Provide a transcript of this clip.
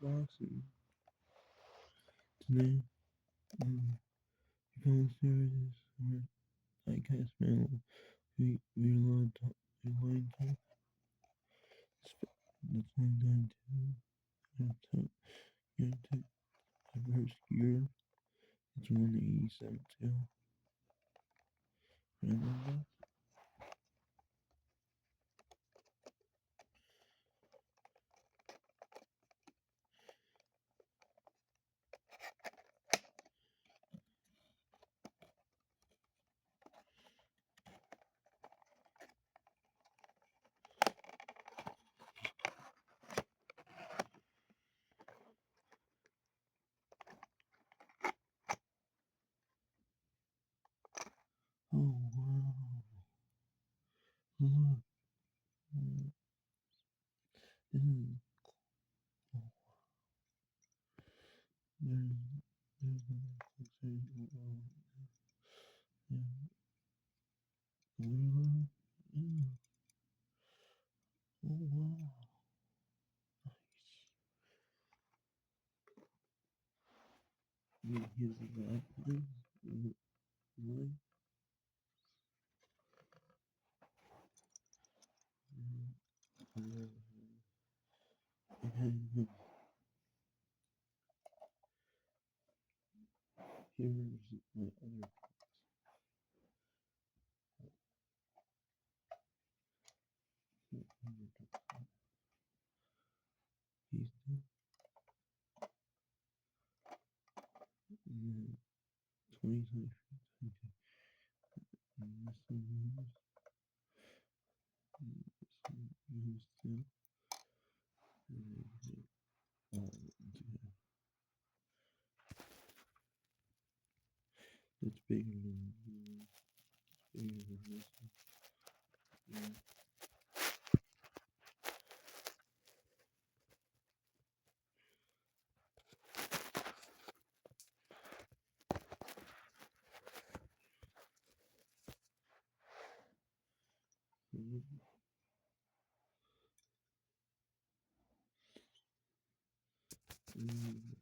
boxing. Today, because there is where diecast metal, we rely to that's line down to diverse gear. It's 187 too. Remember? Oh wow. Look, this is cool. There's yeah, yeah. Oh wow. Here's the back. One. And here's my other piece. And then 20, 20, and this one moves to it's bigger than this one. Yeah.